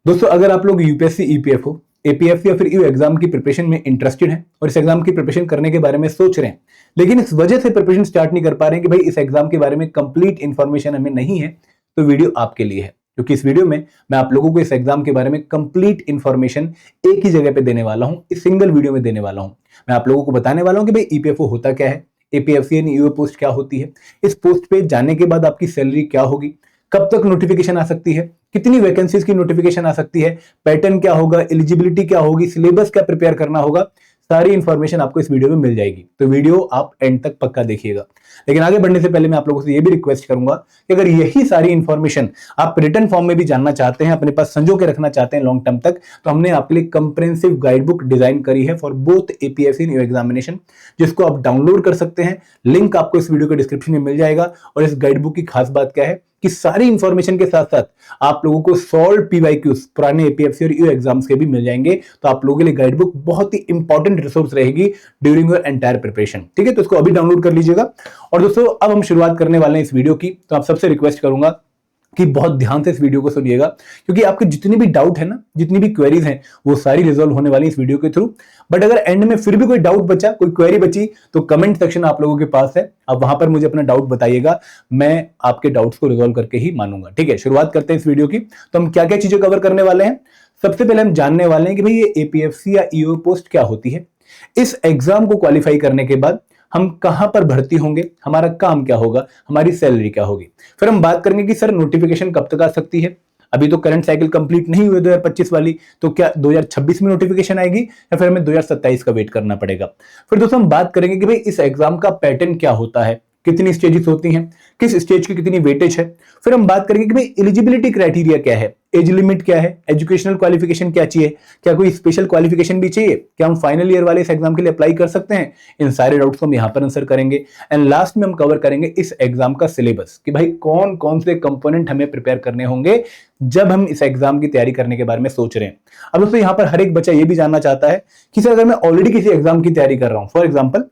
दोस्तों, अगर आप लोग यूपीएससी, ईपीएफओ, एपीएफसी या फिर यू एग्जाम की प्रिपरेशन में इंटरेस्टेड हैं और इस एग्जाम की प्रिपरेशन करने के बारे में सोच रहे हैं, लेकिन इस वजह से प्रिपरेशन स्टार्ट नहीं कर पा रहे हैं कि भाई इस एग्जाम के बारे में कंप्लीट इंफॉर्मेशन हमें नहीं है, तो वीडियो आपके लिए है। क्योंकि इस वीडियो में मैं आप लोगों को इस एग्जाम के बारे में कंप्लीट इंफॉर्मेशन एक ही जगह पे देने वाला हूं, इस सिंगल वीडियो में देने वाला हूं। मैं आप लोगों को बताने वाला हूं कि भाई ईपीएफओ होता क्या है, एपीएफसी यानी ईओ पोस्ट क्या होती है, इस पोस्ट पे जाने के बाद आपकी सैलरी क्या होगी, कब तक नोटिफिकेशन आ सकती है, कितनी वैकेंसीज की नोटिफिकेशन आ सकती है, पैटर्न क्या होगा, एलिजिबिलिटी क्या होगी, सिलेबस क्या प्रिपेयर करना होगा, सारी इंफॉर्मेशन आपको इस वीडियो में मिल जाएगी। तो वीडियो आप एंड तक पक्का देखिएगा। लेकिन आगे बढ़ने से पहले मैं आप लोगों से यह भी रिक्वेस्ट करूंगा कि अगर यही सारी इंफॉर्मेशन आप रिटर्न फॉर्म में भी जानना चाहते हैं, अपने पास संजो के रखना चाहते हैं लॉन्ग टर्म तक, तो हमने आपके लिए कंप्रेहेंसिव गाइड बुक डिजाइन करी है for both APFC and examination, जिसको आप डाउनलोड कर सकते हैं। लिंक आपको इस वीडियो के डिस्क्रिप्शन में मिल जाएगा। और इस गाइड बुक की खास बात क्या है कि सारी इंफॉर्मेशन के साथ साथ आप लोगों को सॉल्व पीवाईक्यूज पुराने एपीएफसी और यू एग्जाम्स के भी मिल जाएंगे। तो आप लोगों के लिए गाइड बुक बहुत ही इंपॉर्टेंट रिसोर्स रहेगी ड्यूरिंग योर एंटायर प्रिपरेशन। ठीक है, तो इसको अभी डाउनलोड कर लीजिएगा। और दोस्तों, अब हम शुरुआत करने वाले हैं इस वीडियो की। तो आप सबसे रिक्वेस्ट करूंगा कि बहुत ध्यान से इस वीडियो को सुनिएगा, क्योंकि आपके जितनी भी डाउट है ना, जितनी भी क्वेरीज हैं, वो सारी रिजॉल्व होने वाली इस वीडियो के थ्रू। बट अगर एंड में फिर भी कोई डाउट बचा, कोई क्वेरी बची, तो कमेंट सेक्शन आप लोगों के पास है, आप वहां पर मुझे अपना डाउट बताइएगा। मैं आपके डाउट्स को रिजॉल्व करके ही मानूंगा। ठीक है, शुरुआत करते हैं इस वीडियो की। तो हम क्या क्या चीजें कवर करने वाले हैं। सबसे पहले हम जानने वाले हैं कि भाई ये एपीएफसी या ईओ पोस्ट क्या होती है। इस एग्जाम को क्वालिफाई करने के बाद हम कहां पर भर्ती होंगे, हमारा काम क्या होगा, हमारी सैलरी क्या होगी। फिर हम बात करेंगे कि सर नोटिफिकेशन कब तक आ सकती है। अभी तो करंट साइकिल कंप्लीट नहीं हुई 2025 वाली, तो क्या 2026 में नोटिफिकेशन आएगी या फिर हमें 2027 का वेट करना पड़ेगा। फिर दोस्तों हम बात करेंगे कि भाई इस एग्जाम का पैटर्न क्या होता है, कितनी स्टेजेस होती हैं, किस स्टेज की कितनी वेटेज है। फिर हम बात करेंगे कि भाई एलिजिबिलिटी क्राइटेरिया क्या है, एज लिमिट क्या है, एजुकेशनल क्वालिफिकेशन क्या चाहिए, क्या कोई स्पेशल क्वालिफिकेशन भी चाहिए, क्या हम फाइनल ईयर वाले इस एग्जाम के लिए अप्लाई कर सकते हैं। इन सारे डाउट्स को हम यहां पर आंसर करेंगे। एंड लास्ट में हम कवर करेंगे इस एग्जाम का सिलेबस, कि भाई कौन कौन से कंपोनेंट हमें प्रिपेयर करने होंगे जब हम इस एग्जाम की तैयारी करने के बारे में सोच रहे हैं। अब दोस्तों, यहां पर हर एक बच्चा यह भी जानना चाहता है कि सर अगर मैं ऑलरेडी किसी एग्जाम की तैयारी कर रहा हूं, फॉर एग्जाम्पल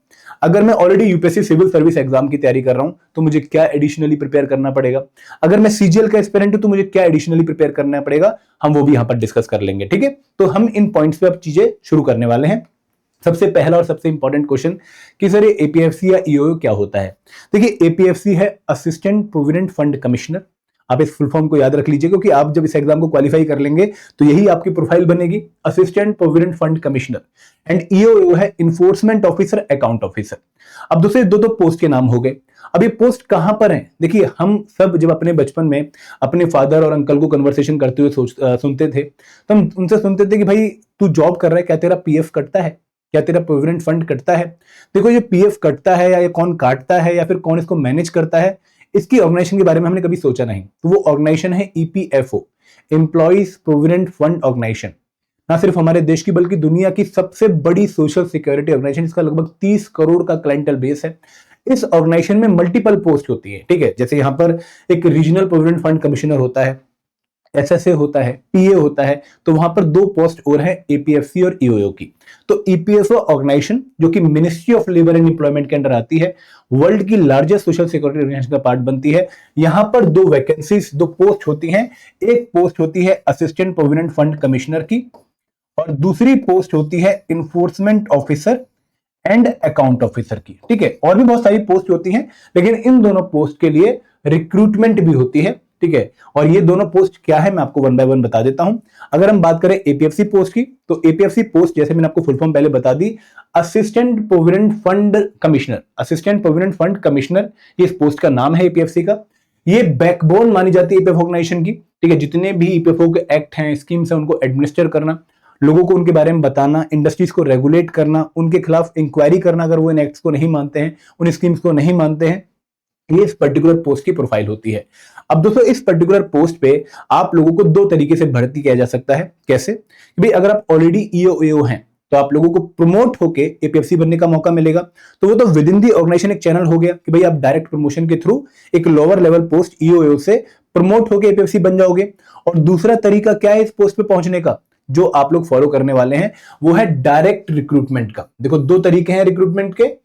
अगर मैं already UPSC civil service exam की तैयारी कर रहा हूं, तो मुझे क्या एडिशनली प्रिपेयर करना पड़ेगा। अगर मैं सीजीएल का एस्पिरेंट हूं, तो मुझे क्या एडिशनली प्रिपेयर करना पड़ेगा, हम वो भी यहां पर डिस्कस कर लेंगे। ठीक है, तो हम इन पॉइंट्स पे अब चीजें शुरू करने वाले हैं। सबसे पहला और सबसे इंपॉर्टेंट क्वेश्चन कि सर ये एपीएफसी या ईओ क्या होता है। देखिए, एपीएफसी है असिस्टेंट प्रोविडेंट फंड कमिश्नर। आप इस फुल फॉर्म को याद रख लीजिए, क्योंकि आप जब इस एग्जाम को क्वालिफाई कर लेंगे तो यही आपकी प्रोफाइल बनेगी, assistant provident fund commissioner. And EO है इन्फोर्समेंट ऑफिसर, अकाउंट ऑफिसर। अब दूसरे दो पोस्ट के नाम हो गए। अब ये पोस्ट कहां पर है। देखिए, हम सब जब अपने बचपन में अपने फादर और अंकल को कन्वर्सेशन करते हुए सुनते थे, तो हम उनसे सुनते थे कि भाई तू जॉब कर रहा है, क्या तेरा पीएफ कटता है, क्या तेरा प्रोविडेंट फंड कटता है। देखो, ये पीएफ कटता है या ये कौन काटता है या फिर कौन इसको मैनेज करता है, इसकी ऑर्गेनाइजेशन के बारे में हमने कभी सोचा नहीं। तो वो ऑर्गेनाइजेशन है EPFO, employees provident fund organisation. ना सिर्फ हमारे देश की बल्कि दुनिया की सबसे बड़ी सोशल सिक्योरिटी ऑर्गेनाइजेशन। इसका लगभग 30 करोड़ का क्लाइंटल बेस है। इस ऑर्गेनाइजेशन में मल्टीपल पोस्ट होती है। ठीक है, जैसे यहां पर एक रीजनल प्रोविडेंट फंड कमिश्नर होता है, एसएसए होता है, पीए होता है। तो वहां पर दो पोस्ट और है, एपीएफसी और ईओ की। तो ईपीएफओ ऑर्गेनाइजेशन, जो कि ministry of labour and employment के अंडर आती है, वर्ल्ड की लार्जेस्ट सोशल सिक्योरिटी ऑर्गेनाइजेशन का पार्ट बनती है। यहां पर दो वैकेंसीज, दो पोस्ट होती हैं। एक पोस्ट होती है असिस्टेंट प्रोविडेंट फंड कमिश्नर की, और दूसरी पोस्ट होती है enforcement officer and account officer की। ठीक है, और भी बहुत सारी पोस्ट होती हैं, लेकिन इन दोनों पोस्ट के लिए रिक्रूटमेंट भी होती है। ठीक है, और ये दोनों पोस्ट क्या है मैं आपको वन बाय वन बता देता हूं। अगर हम बात करें एपीएफसी पोस्ट की, तो एपीएफसी पोस्ट जैसे मैंने आपको फुल फॉर्म पहले बता दी, assistant provident fund commissioner. Assistant provident fund commissioner ये इस पोस्ट का नाम है एपीएफसी का। ये बैकबोन मानी जाती है ईपीएफओ ऑर्गेनाइजेशन की। ठीक है, जितने भी ईपीएफओ के एक्ट हैं, स्कीम्स हैं, उनको एडमिनिस्टर करना, लोगों को उनके बारे में बताना, इंडस्ट्रीज को रेगुलेट करना, उनके खिलाफ इंक्वायरी करना अगर वो इन एक्ट्स को नहीं मानते हैं, उन स्कीम्स को नहीं मानते हैं, ये इस पर्टिकुलर पोस्ट की प्रोफाइल होती है। अब दोस्तों, इस पर्टिकुलर पोस्ट पे आप लोगों को दो तरीके से भर्ती किया जा सकता है। कैसे कि भाई अगर आप ऑलरेडी ईओ हैं, तो आप लोगों को प्रमोट होके एपीएफसी बनने का मौका मिलेगा। तो वो तो विद इन दी ऑर्गेनाइजेशन एक चैनल हो गया कि भाई आप डायरेक्ट प्रमोशन के थ्रू एक लोअर लेवल पोस्ट ईओ से प्रमोट होके एपीएफसी बन जाओगे। और दूसरा तरीका क्या है इस पोस्ट पे पहुंचने का, जो आप लोग फॉलो करने वाले हैं, वो है डायरेक्ट रिक्रूटमेंट का। देखो, दो तरीके हैं रिक्रूटमेंट के,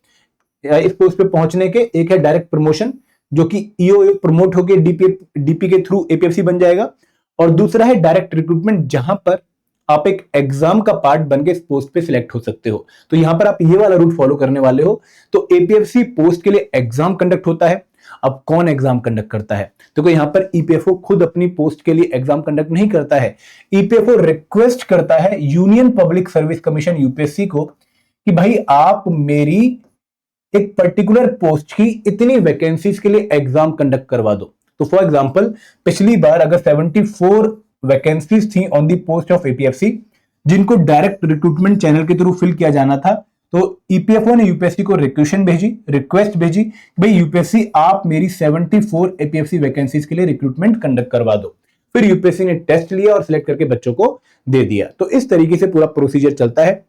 इस पोस्ट पे पहुंचने के। एक है डायरेक्ट प्रमोशन, जो कि ईओ प्रमोट होकर डीपी के थ्रू एपीएफसी बन जाएगा, और दूसरा है डायरेक्ट रिक्रूटमेंट, जहां पर आप एक एग्जाम का पार्ट बन के इस पोस्ट पे सिलेक्ट हो सकते हो। तो यहां पर आप ये वाला रूट फॉलो करने वाले हो। तो एपीएफसी पोस्ट के लिए एग्जाम कंडक्ट होता है। अब कौन एग्जाम कंडक्ट करता है? तो यहां पर ईपीएफओ खुद अपनी पोस्ट के लिए एग्जाम कंडक्ट नहीं करता है। ईपीएफओ रिक्वेस्ट करता है union public service commission UPSC को कि भाई आप मेरी एक पर्टिकुलर पोस्ट की इतनी वैकेंसीज के लिए एग्जाम कंडक्ट करवा दो। तो फॉर एग्जांपल पिछली बार अगर 74 वैकेंसीज थी on the post of APFC जिनको डायरेक्ट रिक्रूटमेंट चैनल के थ्रू फिल किया जाना था, तो ईपीएफओ ने यूपीएससी को रिक्वेस्ट भेजी भाई यूपीएससी आप मेरी 74 एपीएफसी वैकेंसीज के लिए रिक्रूटमेंट कंडक्ट करवा दो। फिर यूपीएससी ने टेस्ट लिया और सिलेक्ट करके बच्चों को दे दिया। तो इस तरीके से पूरा प्रोसीजर चलता है।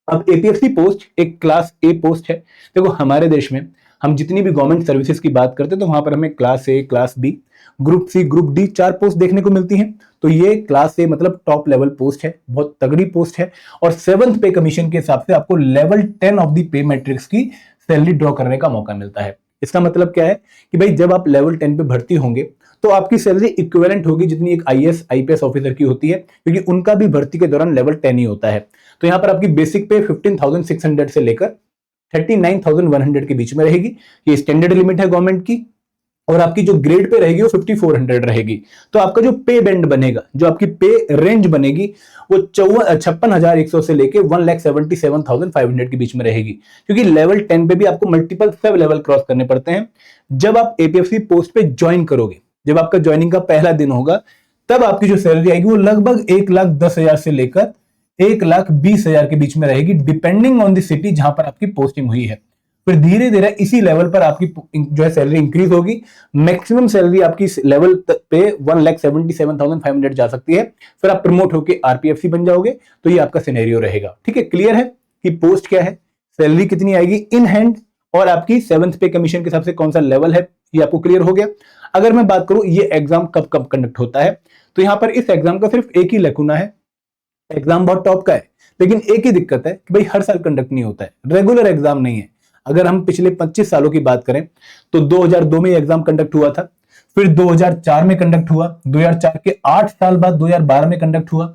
अब एपीएफसी पोस्ट एक क्लास ए पोस्ट है। देखो हमारे देश में हम जितनी भी गवर्नमेंट सर्विसेज की बात करते हैं तो वहां पर हमें class A, class B, group C, group D 4 post देखने को मिलती हैं। तो ये क्लास ए मतलब टॉप लेवल पोस्ट है, बहुत तगड़ी पोस्ट है। और 7th पे कमीशन के हिसाब से आपको level 10 of the pay matrix की सैलरी ड्रॉ करने का मौका मिलता है। इसका मतलब क्या है कि भाई जब आप लेवल 10 पे भर्ती होंगे तो आपकी सैलरी इक्विवेलेंट होगी जितनी एक आईएएस आईपीएस ऑफिसर की होती है, क्योंकि उनका भी भर्ती के दौरान लेवल 10 ही होता है। तो यहां पर आपकी बेसिक पे 15,600 से लेकर 39,100 के बीच में रहेगी। ये स्टैंडर्ड लिमिट है गवर्नमेंट की। और आपकी जो ग्रेड पे रहेगी वो 5400 रहेगी। तो आपका जो पे बैंड बनेगा, जो आपकी पे रेंज बनेगी वो 56,100 से लेके 1,77,500 के बीच में रहेगी, क्योंकि लेवल 10 पे भी आपको मल्टीपल सब लेवल क्रॉस करने पड़ते हैं। जब आप एपीएफसी पोस्ट पे ज्वाइन करोगे, जब आपका ज्वाइनिंग का पहला दिन होगा, तब आपकी जो सैलरी आएगी वो लगभग 1,10,000 से लेकर 1,20,000 के बीच में रहेगी, डिपेंडिंग ऑन द सिटी जहां पर आपकी पोस्टिंग हुई है। फिर धीरे धीरे इसी लेवल पर आपकी जो है सैलरी इंक्रीज होगी। मैक्सिमम सैलरी आपकी लेवल पे 1,77,500 जा सकती है। फिर आप प्रमोट होकर आरपीएफसी बन जाओगे। तो ये आपका सिनेरियो रहेगा। ठीक है, क्लियर है कि पोस्ट क्या है, सैलरी कितनी आएगी इन हैंड, और आपकी 7th पे कमीशन के हिसाब से कौन सा लेवल है, ये आपको क्लियर हो गया। अगर मैं बात करूं ये एग्जाम कब कब कंडक्ट होता है, तो यहां पर इस एग्जाम का सिर्फ एक ही लकुना है। एग्जाम बहुत टॉप का है, लेकिन एक ही दिक्कत है कि भाई हर साल कंडक्ट नहीं होता है, रेगुलर एग्जाम नहीं है। अगर हम पिछले 25 सालों की बात करें तो 2002 में एग्जाम कंडक्ट हुआ था, फिर 2004 में कंडक्ट हुआ, 2004 के 8 साल बाद 2012 में कंडक्ट हुआ,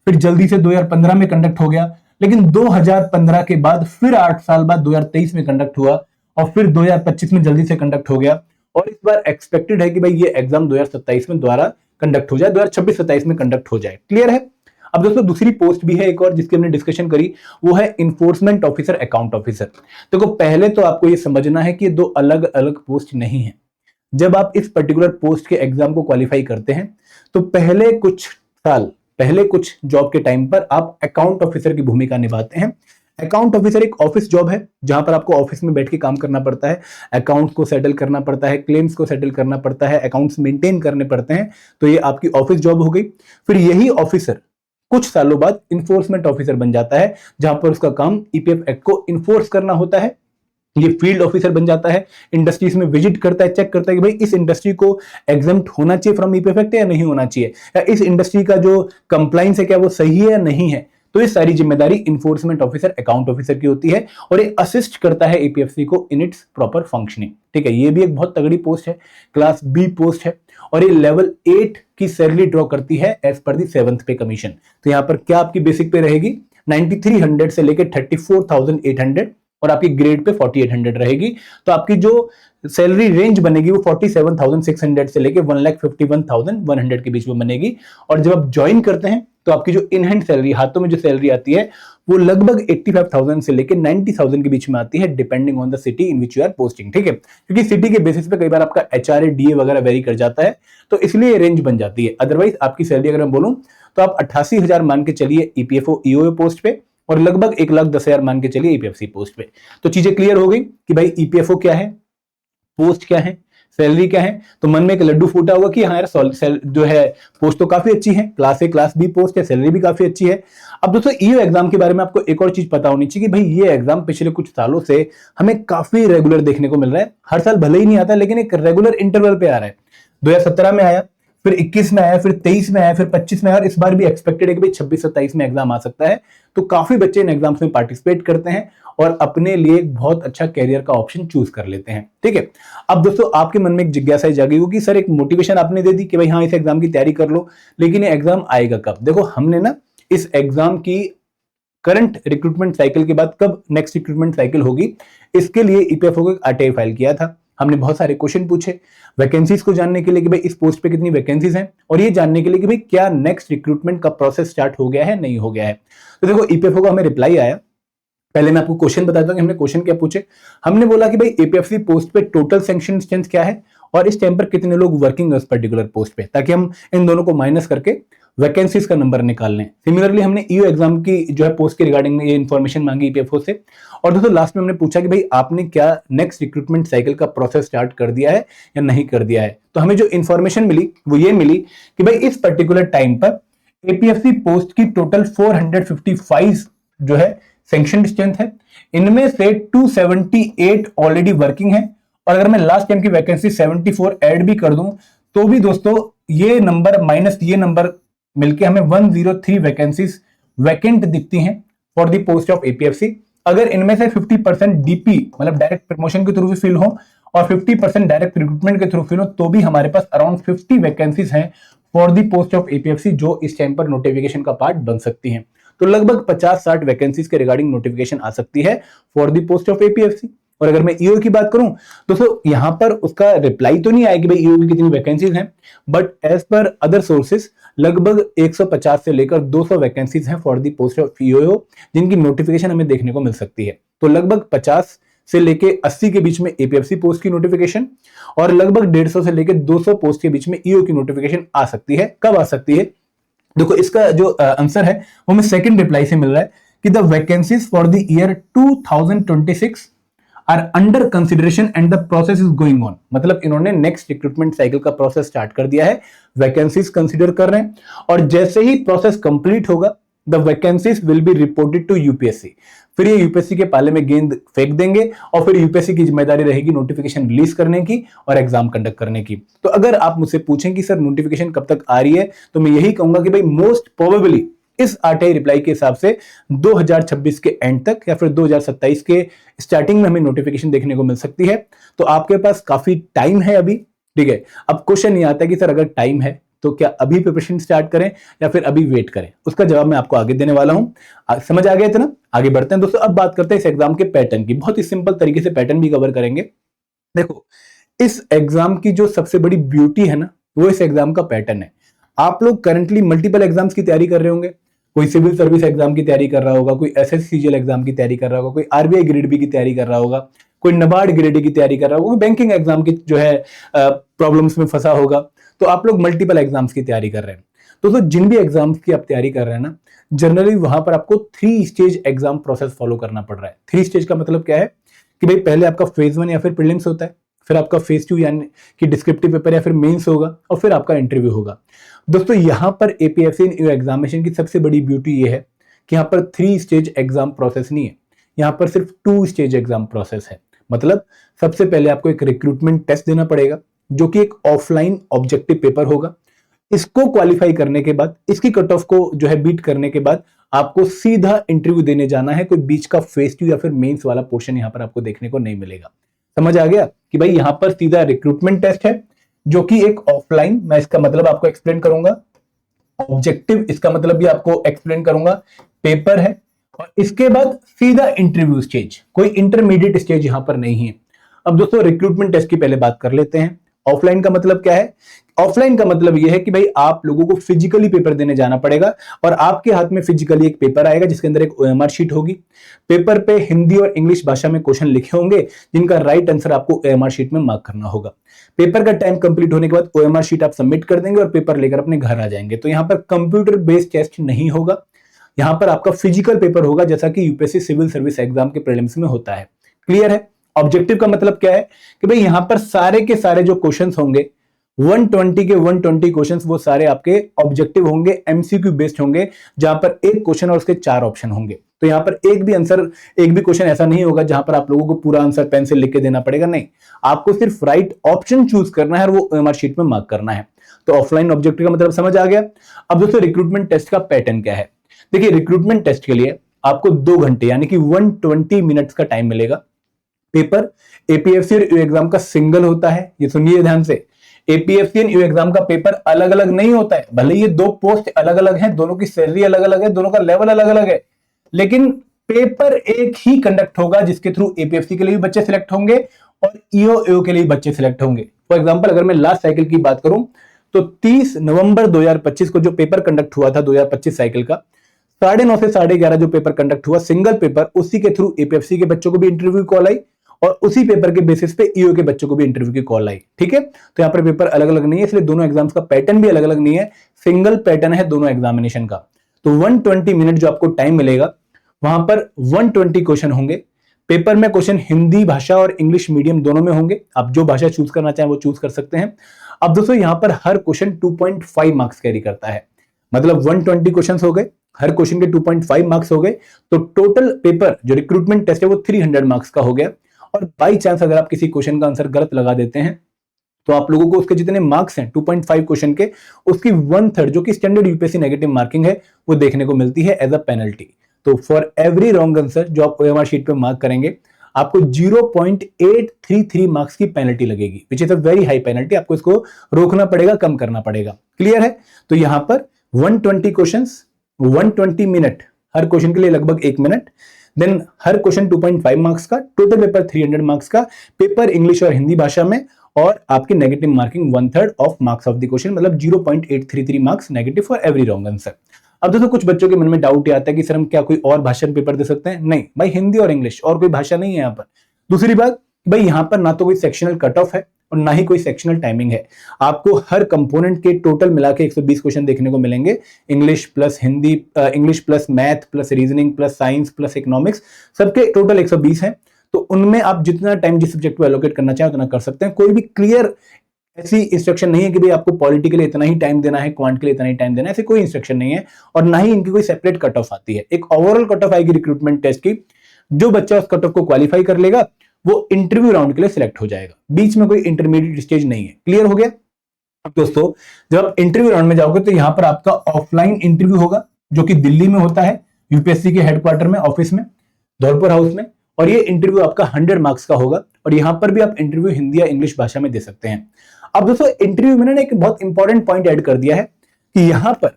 फिर जल्दी से 2015 में कंडक्ट हो गया, लेकिन 2015 के बाद फिर 8 साल बाद 2023 में कंडक्ट हुआ, और फिर 2025 में जल्दी से कंडक्ट हो गया। और इस बार एक्सपेक्टेड है कि भाई ये एग्जाम 2027 में दोबारा कंडक्ट हो जाए, 2026-27 में कंडक्ट हो जाए। क्लियर है। अब दोस्तों दूसरी पोस्ट भी है एक और जिसकी हमने डिस्कशन करी, वो है इन्फोर्समेंट ऑफिसर, अकाउंट ऑफिसर। देखो पहले तो आपको ये समझना है कि ये दो अलग अलग पोस्ट नहीं है। जब आप इस पर्टिकुलर पोस्ट के एग्जाम को क्वालिफाई करते हैं तो पहले कुछ साल, पहले कुछ जॉब के टाइम पर आप अकाउंट ऑफिसर की भूमिका निभाते हैं। अकाउंट ऑफिसर एक ऑफिस जॉब है जहां पर आपको ऑफिस में बैठ के काम करना पड़ता है, अकाउंट्स को सेटल करना पड़ता है, क्लेम्स को सेटल करना पड़ता है, अकाउंट्स मेंटेन करने पड़ते हैं। तो ये आपकी ऑफिस जॉब हो गई। फिर यही ऑफिसर कुछ सालों बाद इन्फोर्समेंट ऑफिसर बन जाता है, जहां पर उसका काम ईपीएफ एक्ट को इन्फोर्स करना होता है। ये फील्ड ऑफिसर बन जाता है, इंडस्ट्रीज में विजिट करता है, चेक करता है कि भाई इस इंडस्ट्री को एग्जम्प्ट होना चाहिए फ्रॉम ईपीएफ एक्ट या नहीं होना चाहिए, या इस इंडस्ट्री का जो कंप्लाइंस है क्या वो सही है या नहीं है। तो ये सारी जिम्मेदारी इन्फोर्समेंट ऑफिसर, अकाउंट ऑफिसर की होती है, और ये असिस्ट करता है ईपीएफसी को इन इट्स प्रॉपर फंक्शनिंग। ठीक है, ये भी एक बहुत तगड़ी पोस्ट है, क्लास बी पोस्ट है, और ये लेवल 8 की सैलरी ड्रॉ करती है एज पर दी 7th पे कमीशन। तो यहां पर क्या आपकी बेसिक पे रहेगी 9300 से लेकर 34,800, और आपकी ग्रेड पे 4800 रहेगी। तो आपकी जो सैलरी रेंज बनेगी वो 47,600 से लेकर 1,51,100 के बीच में बनेगी। और जब आप ज्वाइन करते हैं तो आपकी जो इन हैंड सैलरी, हाथों में जो सैलरी आती है, वो लगभग 85,000 से लेकर 90,000 के बीच में आती है, depending on the city in which you are posting. ठीक है, क्योंकि सिटी के बेसिस पे कई बार आपका एचआरए, डीए वगैरह वेरी कर जाता है, तो इसलिए रेंज बन जाती है। अदरवाइज आपकी सैलरी अगर मैं बोलूं तो आप 88,000 मान के चलिए ईपीएफओ ईओ पोस्ट पे, और लगभग 1,10,000 मान के चलिए ईपीएफसी पोस्ट पे। तो चीजें क्लियर हो गई कि भाई ईपीएफओ क्या है, पोस्ट क्या है, सैलरी क्या है। तो मन में एक लड्डू फूटा होगा कि हाँ यार जो है पोस्ट तो काफी अच्छी है, class A class B post है, सैलरी भी काफी अच्छी है। अब दोस्तों ईओ एग्जाम के बारे में आपको एक और चीज पता होनी चाहिए कि भाई ये एग्जाम पिछले कुछ सालों से हमें काफी रेगुलर देखने को मिल रहा है। हर साल भले ही नहीं आता, लेकिन एक रेगुलर इंटरवल पे आ रहा है। 2017 में आया, फिर 21 में आया, फिर 23 में आया, फिर 25 में आया, और इस बार भी एक्सपेक्टेड है कि भाई 26-27 में एग्जाम आ सकता है। तो काफी बच्चे इन एग्जाम्स में पार्टिसिपेट करते हैं और अपने लिए एक बहुत अच्छा कैरियर का ऑप्शन चूज कर लेते हैं। ठीक है, अब दोस्तों आपके मन में एक जिज्ञासा जागी होगी, सर एक मोटिवेशन आपने दे दी कि भाई हाँ इस एग्जाम की तैयारी कर लो, लेकिन ये एग्जाम आएगा कब? देखो हमने ना इस एग्जाम की करंट रिक्रूटमेंट साइकिल के बाद कब नेक्स्ट रिक्रूटमेंट साइकिल होगी, इसके लिए ईपीएफओ को एक आरटीआई फाइल किया था। हमने बहुत सारे क्वेश्चन पूछे वैकेंसीज को जानने के लिए कि भाई इस पोस्ट पे कितनी वैकेंसीज हैं, और ये जानने के लिए कि भाई क्या नेक्स्ट रिक्रूटमेंट का प्रोसेस स्टार्ट हो गया है, नहीं हो गया है। तो देखो ईपीएफओ का हमें रिप्लाई आया। पहले मैं आपको क्वेश्चन बताता हूं कि हमने क्वेश्चन क्या पूछे। हमने बोला कि भाई एपीएफसी पोस्ट पे टोटल सैंक्शन स्ट्रेंथ क्या है और इस टाइम पर कितने लोग वर्किंग है उस पर्टिकुलर पोस्ट पे, ताकि हम इन दोनों को माइनस करके वैकेंसीज का नंबर निकाल लें। सिमिलरली हमने ईओ एग्जाम की जो है पोस्ट के रिगार्डिंग में ये इन्फॉर्मेशन मांगी ईपीएफओ से। और दोस्तों लास्ट में हमने पूछा कि भाई आपने क्या नेक्स्ट रिक्रूटमेंट साइकिल का प्रोसेस स्टार्ट कर दिया है या नहीं कर दिया है। तो हमें जो इन्फॉर्मेशन मिली वो ये मिली कि भाई इस पर्टिकुलर टाइम पर एपीएफसी पोस्ट की टोटल 455 जो है सैंक्शन स्ट्रेंथ है, इनमें से 278 ऑलरेडी वर्किंग है, और अगर मैं लास्ट टाइम की वैकेंसी 74 ऐड भी कर दूं तो भी दोस्तों ये नंबर माइनस ये नंबर मिलके हमें 103 वैकेंसीज वैकेंट दिखती हैं for the post of APFC. अगर इनमें से 50% डीपी मतलब डायरेक्ट प्रमोशन के थ्रू भी फिल हो और 50% डायरेक्ट रिक्रूटमेंट के थ्रू फिल हो, तो भी हमारे पास अराउंड 50 वैकेंसीज हैं for the post of APFC जो इस टाइम पर नोटिफिकेशन का पार्ट बन सकती हैं। तो लगभग 50-60 वैकेंसीज के रिगार्डिंग नोटिफिकेशन आ सकती है for the post of APFC. और अगर मैं ईओ की बात करूं दोस्तों यहां पर उसका रिप्लाई तो नहीं आया कि भाई ईओ की कितनी वैकेंसीज हैं, but as per other sources लगभग 150 से लेकर 200 वैकेंसीज हैं for the post of EO जिनकी नोटिफिकेशन हमें देखने को मिल सकती है। तो लगभग 50 से लेके 80 के बीच में एपीएफसी पोस्ट की नोटिफिकेशन और लगभग 150 से लेके 200 पोस्ट के बीच में ईओ की नोटिफिकेशन आ सकती है। कब आ सकती है? देखो इसका जो आंसर है वो हमें सेकंड रिप्लाई से मिल रहा है कि the vacancies for the year 2026 are under consideration and the process is going on. मतलब इन्होंने नेक्स्ट रिक्रूटमेंट साइकिल का प्रोसेस स्टार्ट कर दिया है, वैकेंसीज कंसीडर कर रहे हैं, और जैसे ही प्रोसेस कंप्लीट होगा the vacancies will be reported to UPSC. फिर ये यूपीएससी के पाले में गेंद फेंक देंगे और फिर यूपीएससी की जिम्मेदारी रहेगी नोटिफिकेशन रिलीज करने की और एग्जाम कंडक्ट करने की। तो अगर आप मुझसे पूछें कि सर नोटिफिकेशन कब तक आ रही है, तो मैं यही कहूंगा कि भाई मोस्ट प्रोबेबली इस आरटीआई रिप्लाई के हिसाब से 2026 के एंड तक या फिर 2027 के स्टार्टिंग में हमें नोटिफिकेशन देखने को मिल सकती है। तो आपके पास काफी टाइम है अभी। ठीक है, अब क्वेश्चन ये आता है कि सर अगर टाइम है तो क्या अभी प्रिपरेशन स्टार्ट करें या फिर अभी वेट करें? उसका जवाब मैं आपको आगे देने वाला हूं। समझ आ गया इतना? आगे बढ़ते हैं दोस्तों। अब बात करते हैं इस एग्जाम के पैटर्न की। बहुत ही सिंपल तरीके से पैटर्न भी कवर करेंगे। देखो इस एग्जाम की जो सबसे बड़ी ब्यूटी है ना, वो इस एग्जाम का पैटर्न है। आप लोग करंटली मल्टीपल एग्जाम्स की तैयारी कर रहे होंगे। कोई सिविल सर्विस एग्जाम की तैयारी कर रहा होगा, कोई एसएससीजीएल एग्जाम की तैयारी कर रहा होगा, कोई आरबीआई ग्रेड बी की तैयारी कर रहा होगा, कोई नबार्ड ग्रेड ए की तैयारी कर रहा होगा, कोई बैंकिंग एग्जाम की जो है प्रॉब्लम्स में फंसा होगा। तो आप लोग मल्टीपल एग्जाम्स की तैयारी कर रहे हैं। तो जिन भी एग्जाम्स की आप तैयारी कर रहे हैं ना, जनरली वहां पर आपको 3 स्टेज एग्जाम प्रोसेस फॉलो करना पड़ रहा है। 3 स्टेज का मतलब क्या है कि भाई पहले आपका फेज 1 या फिर प्रीलिम्स होता है, फिर आपका फेज 2 यानी कि डिस्क्रिप्टिव पेपर या फिर मेंस होगा, और फिर आपका इंटरव्यू होगा। दोस्तों यहां पर एपीएफसी एग्जामिनेशन की सबसे बड़ी ब्यूटी ये है कि यहां पर 3 स्टेज एग्जाम प्रोसेस नहीं है, यहां पर सिर्फ 2 स्टेज एग्जाम प्रोसेस है। मतलब सबसे पहले आपको एक रिक्रूटमेंट टेस्ट देना पड़ेगा जो कि एक ऑफलाइन ऑब्जेक्टिव पेपर होगा। इसको क्वालिफाई करने के बाद, इसकी कट ऑफ को जो है बीट करने के बाद आपको सीधा इंटरव्यू देने जाना है। कोई बीच का फेज 2 या फिर मेंस वाला पोर्शन यहां पर आपको देखने को नहीं मिलेगा। समझ आ गया कि भाई यहां पर सीधा रिक्रूटमेंट टेस्ट है जो कि एक ऑफलाइन, मैं इसका मतलब आपको एक्सप्लेन करूंगा, ऑब्जेक्टिव इसका मतलब भी आपको एक्सप्लेन करूंगा, पेपर है, और इसके बाद सीधा इंटरव्यू स्टेज। कोई इंटरमीडिएट स्टेज यहां पर नहीं है। अब दोस्तों रिक्रूटमेंट टेस्ट की पहले बात कर लेते हैं। ऑफलाइन का मतलब क्या है? ऑफलाइन का मतलब यह है कि भाई आप लोगों को फिजिकली पेपर देने जाना पड़ेगा और आपके हाथ में फिजिकली एक पेपर आएगा जिसके अंदर एक ओएमआर शीट होगी। पेपर पे हिंदी और इंग्लिश भाषा में क्वेश्चन लिखे होंगे जिनका राइट आंसर आपको ओएमआर शीट में मार्क करना होगा। पेपर का टाइम कंप्लीट होने के बाद ओएमआर शीट आप सबमिट कर देंगे और पेपर लेकर अपने घर आ जाएंगे। तो यहां पर कंप्यूटर बेस्ड टेस्ट नहीं होगा, यहां पर आपका फिजिकल पेपर होगा जैसा कि यूपीएससी सिविल सर्विस एग्जाम के प्रीलिम्स में होता है। क्लियर है? ऑब्जेक्टिव का मतलब क्या है कि भाई यहां पर सारे के सारे जो क्वेश्चंस होंगे 120 के 120 क्वेश्चंस वो सारे आपके ऑब्जेक्टिव होंगे, एमसीक्यू बेस्ड होंगे, जहां पर एक क्वेश्चन और उसके 4 ऑप्शन होंगे। तो यहां पर एक भी क्वेश्चन ऐसा नहीं होगा जहां पर आप लोगों को पूरा आंसर पेन से लिख के देना पड़ेगा। नहीं, आपको सिर्फ राइट ऑप्शन चूज करना है और वो ओएमआर शीट में मार्क करना है। तो ऑफलाइन ऑब्जेक्टिव का मतलब समझ आ गया। अब दोस्तों रिक्रूटमेंट टेस्ट का पैटर्न क्या है। देखिए रिक्रूटमेंट टेस्ट के लिए आपको 2 घंटे यानी कि 120 मिनट्स का टाइम मिलेगा। पेपर एपीएफसी और यू एग्जाम का सिंगल होता है, ये सुनिए ध्यान से। एपीएफसी और यू एग्जाम का पेपर अलग अलग नहीं होता है, भले ये 2 पोस्ट अलग अलग हैं, दोनों की सैलरी अलग अलग है, दोनों का लेवल अलग अलग है, लेकिन पेपर एक ही कंडक्ट होगा जिसके थ्रू एपीएफसी के लिए भी बच्चे सिलेक्ट होंगे और ईओ के लिए बच्चे सिलेक्ट होंगे। फॉर एग्जांपल अगर मैं लास्ट साइकिल की बात करूं तो 30 नवंबर 2025 को जो पेपर कंडक्ट हुआ था 2025 साइकिल का, 9:30 से 11:30 जो पेपर कंडक्ट हुआ सिंगल पेपर, उसी के थ्रू एपीएफसी के बच्चों को भी इंटरव्यू कॉल आई और उसी पेपर के बेसिस पे ईओ के बच्चों को भी इंटरव्यू की कॉल आई। ठीक है, तो यहाँ पर पेपर अलग अलग नहीं है, इसलिए दोनों एग्जाम्स का पैटर्न भी अलग अलग नहीं है, सिंगल पैटर्न है दोनों एग्जामिनेशन का। तो 120 मिनट जो आपको टाइम मिलेगा वहां पर 120 क्वेश्चन होंगे। पेपर में क्वेश्चन हिंदी भाषा और इंग्लिश मीडियम दोनों में होंगे, आप जो भाषा चूज करना चाहें वो चूज कर सकते हैं। अब दोस्तों यहां पर हर क्वेश्चन 2.5 मार्क्स कैरी करता है, मतलब 120 क्वेश्चन हो गए, हर क्वेश्चन के 2.5 मार्क्स हो गए, तो टोटल पेपर जो रिक्रूटमेंट टेस्ट है वो 300 मार्क्स का हो गया। और बाई चांस अगर आप किसी क्वेश्चन का आंसर गलत लगा देते हैं तो आप लोगों को उसके जितने मार्क्स हैं 2.5 क्वेश्चन के, उसकी 1/3 जो कि स्टैंडर्ड यूपीएससी नेगेटिव मार्किंग है वो देखने को मिलती है एज अ पेनल्टी। तो फॉर एवरी रॉन्ग आंसर जो आप ओएमआर शीट पे मार्क करेंगे आपको 0.833 मार्क्स की पेनल्टी लगेगी, which is a very high penalty. आपको इसको रोकना पड़ेगा, कम करना पड़ेगा। क्लियर है? तो यहां पर 120 क्वेश्चंस 120 मिनट, हर क्वेश्चन के लिए लगभग 1 मिनट, देन हर क्वेश्चन 2.5 मार्क्स का, टोटल पेपर 300 मार्क्स का, पेपर इंग्लिश और हिंदी भाषा में, और आपकी negative marking 1/3 of marks of the question, मतलब 0.833 marks negative for every wrong answer. अब दोस्तों कुछ बच्चों के मन में डाउट आता है कि सर हम क्या कोई और भाषा में पेपर दे सकते हैं? नहीं भाई, हिंदी और इंग्लिश, और कोई भाषा नहीं है यहाँ पर। दूसरी बात भाई, यहाँ पर ना तो कोई सेक्शनल कट ऑफ है और ना ही कोई सेक्शनल टाइमिंग है। आपको हर कंपोनेंट के टोटल मिला के 120 क्वेश्चन देखने को मिलेंगे, English plus Hindi, English plus math plus reasoning plus science plus economics, सबके टोटल 120 हैं। तो उनमें आप जितना टाइम जिस सब्जेक्ट को एलोकेट करना चाहें उतना कर सकते हैं। कोई भी क्लियर ऐसी इंस्ट्रक्शन नहीं है कि भाई आपको पॉलिटी के लिए इतना ही टाइम देना है, क्वांट के लिए इतना ही टाइम देना है, ऐसी कोई इंस्ट्रक्शन नहीं है, और ना ही इनकी कोई सेपरेट कट ऑफ आती है। एक ओवरऑल कट ऑफ आएगी रिक्रूटमेंट टेस्ट की, जो बच्चा उस कट ऑफ को क्वालिफाई कर लेगा वो इंटरव्यू राउंड के लिए सिलेक्ट हो जाएगा, बीच में कोई इंटरमीडिएट स्टेज नहीं है। क्लियर हो गया? अब दोस्तों जब आप इंटरव्यू राउंड में जाओगे तो यहां पर आपका ऑफलाइन इंटरव्यू होगा जो कि दिल्ली में होता है, यूपीएससी के हेडक्वार्टर में, ऑफिस में, धौलपुर हाउस में, और ये इंटरव्यू आपका 100 मार्क्स का होगा, और यहां पर भी आप इंटरव्यू हिंदी या इंग्लिश भाषा में दे सकते हैं। अब दोस्तों इंटरव्यू में ना एक बहुत इंपॉर्टेंट पॉइंट ऐड कर दिया है कि यहां पर